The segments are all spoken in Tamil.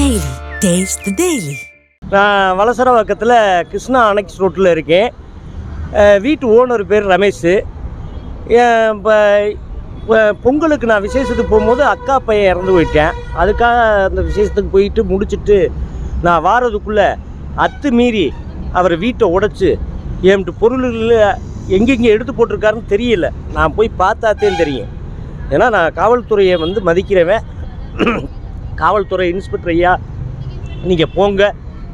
Daily. Taste the Daily. நான் வலசரவாக்கத்தில் கிருஷ்ணா அனெக்ஸ் ரோட்டில் இருக்கேன். வீட்டு ஓனர் பேர் ரமேஷ். இப்போ பொங்கலுக்கு நான் விசேஷத்துக்கு போகும்போது அக்கா பையன் இறந்து போயிட்டேன். அதுக்காக அந்த விசேஷத்துக்கு போயிட்டு முடிச்சுட்டு நான் வாரதுக்குள்ளே அத்துமீறி அவர் வீட்டை உடைச்சி என்கிட்ட பொருள்கள் எங்கெங்கே எடுத்து போட்டிருக்காருன்னு தெரியல. நான் போய் பார்த்தாத்தே தெரியும். ஏன்னா நான் காவல்துறையை மதிக்கிறவன். காவல்துறை இன்ஸ்பெக்டர் ஐயா நீங்கள் போங்க,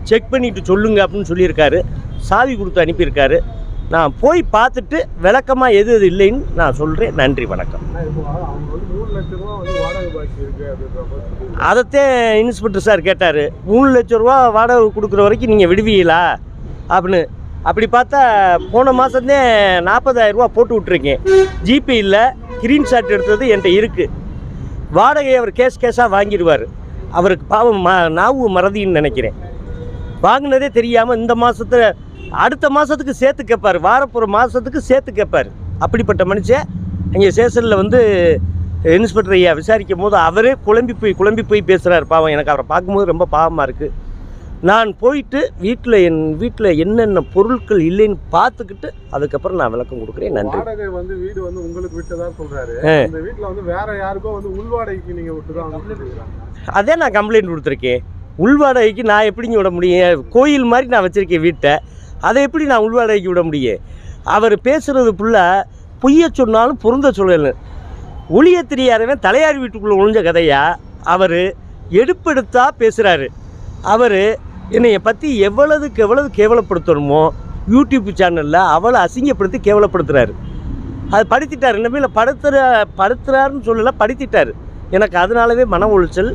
செக் பண்ணிவிட்டு சொல்லுங்க அப்படின்னு சொல்லியிருக்காரு. சாவி கொடுத்து அனுப்பியிருக்காரு. நான் போய் பார்த்துட்டு விளக்கமாக எது இல்லைன்னு நான் சொல்கிறேன். நன்றி, வணக்கம். அதைத்தான் இன்ஸ்பெக்டர் சார் கேட்டார். 3 லட்ச ரூபா வாடகை கொடுக்குற வரைக்கும் நீங்கள் விடுவீங்களா அப்படின்னு. அப்படி பார்த்தா போன மாதம்தே 40,000 ரூபா போட்டு விட்ருக்கேன். ஜிபே இல்லை, ஸ்க்ரீன்ஷாட் எடுத்தது என்கிட்ட இருக்குது. வாடகையை அவர் கேஸாக வாங்கிடுவார். அவருக்கு பாவம் நாவு மறதின்னு நினைக்கிறேன். வாங்கினதே தெரியாமல் இந்த மாதத்தில் அடுத்த மாதத்துக்கு சேர்த்து கேட்பார். வாரப்புற மாதத்துக்கு சேர்த்து கேட்பார். அப்படிப்பட்ட மனுஷன் அங்கே ஸ்டேஷனில் இன்ஸ்பெக்டர் ஐயா விசாரிக்கும் போது அவரே குழம்பி போய் பேசுகிறார். பாவம், எனக்கு அவரை பார்க்கும்போது ரொம்ப பாவமாக இருக்குது. நான் போயிட்டு என் வீட்டில் என்னென்ன பொருட்கள் இல்லைன்னு பார்த்துக்கிட்டு அதுக்கப்புறம் நான் விளக்கம் கொடுக்குறேன். நன்றி. வீடு உங்களுக்கு விட்டதா சொல்றாரு. இந்த வீட்டில் வேற யாருக்கோ உள்வாடகைக்கு நீங்கள் விட்டுதான். அதே நான் கம்ப்ளைண்ட் கொடுத்துருக்கேன். உள்வாடகைக்கு நான் எப்படிங்க விட முடியும்? கோயில் மாதிரி நான் வச்சுருக்கேன் வீட்டை. அதை எப்படி நான் உள்வாடகைக்கு விட முடியும்? அவர் பேசுகிறது ஃபுல்லாக பொய்ய சொன்னாலும் பொருந்த சொல்லலை. ஒளிய தெரியாதவன் தலையாரி வீட்டுக்குள்ளே ஒழிஞ்ச கதையா அவர் எடுப்பெடுத்தா பேசுகிறாரு. அவர் என்னையை பற்றி எவ்வளவுக்கு எவ்வளவு கேவலப்படுத்தணுமோ யூடியூப் சேனலில் அவளை அசிங்கப்படுத்தி கேவலப்படுத்துகிறாரு. அது படுத்திட்டார். இனிமேல் படுத்துறாருன்னு சொல்லலை, படுத்திட்டார். எனக்கு அதனாலவே மன உளைச்சல்.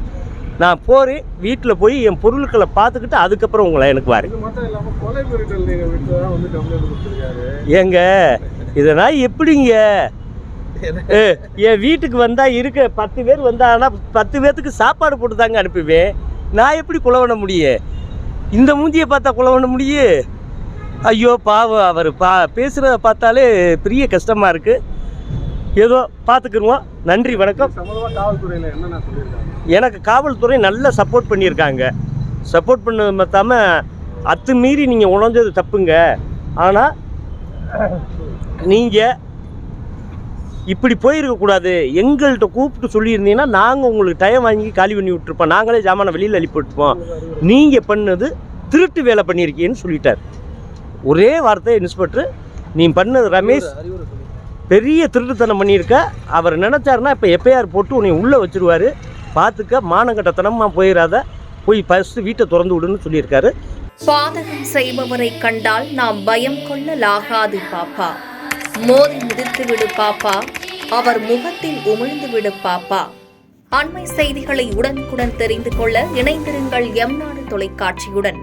நான் போகிறேன், வீட்டில் போய் என் பொருட்களை பார்த்துக்கிட்டு அதுக்கப்புறம் உங்களை எனக்கு வரேன். ஏங்க இதனால் எப்படிங்க? என் வீட்டுக்கு வந்தால் இருக்க 10 பேர் வந்தாங்கன்னா 10 பேர்த்துக்கு சாப்பாடு போட்டு தாங்க அனுப்புவேன். நான் எப்படி கொலை பண்ண முடியும்? இந்த மூஞ்சியை பார்த்தா கொலை பண்ண முடியும்? ஐயோ பாவம், அவர் பேசுகிறத பார்த்தாலே பெரிய கஷ்டமாக இருக்குது. ஏதோ பார்த்துக்குருவோம். நன்றி, வணக்கம். காவல்துறையில் என்னென்ன சொல்லியிருக்காங்க? எனக்கு காவல்துறை நல்லா சப்போர்ட் பண்ணியிருக்காங்க. சப்போர்ட் பண்ணது பார்த்தாமல் அத்துமீறி நீங்கள் உணர்ந்தது தப்புங்க. ஆனால் நீங்கள் இப்படி போயிருக்கக்கூடாது. எங்கள்கிட்ட கூப்பிட்டு சொல்லியிருந்தீங்கன்னா நாங்கள் உங்களுக்கு டைம் வாங்கி காலி பண்ணி விட்டுருப்போம். நாங்களே ஜாமானை வெளியில் அனுப்பி விட்டுருப்போம். நீங்கள் பண்ணது திருட்டு வேலை பண்ணியிருக்கீன்னு சொல்லிட்டார். ஒரே வார்த்தை இன்ஸ்பெக்டர், நீ பண்ணது ரமேஷ் பெரிய திருட்டுத்தனம் பண்ணியிருக்க. அவர் நினச்சாருன்னா இப்போ எப்பயார் போட்டு உன்னை உள்ளே வச்சுருவார். பார்த்துக்க, மானங்கட்டத்தனமாக போயிடாத, போய் ஃபஸ்ட்டு வீட்டை திறந்து விடுன்னு சொல்லியிருக்காரு. பாதகம் செய்பவரை கண்டால் நாம் பயம் கொள்ளலாகாது பாப்பா. மோதி மிதித்து விடு பாப்பா, அவர் முகத்தில் உமிழ்ந்து விடு பாப்பா. அண்மை செய்திகளை உடனுக்குடன் தெரிந்து கொள்ள இணைந்திருங்கள் எம் நாடு தொலைக்காட்சியுடன்.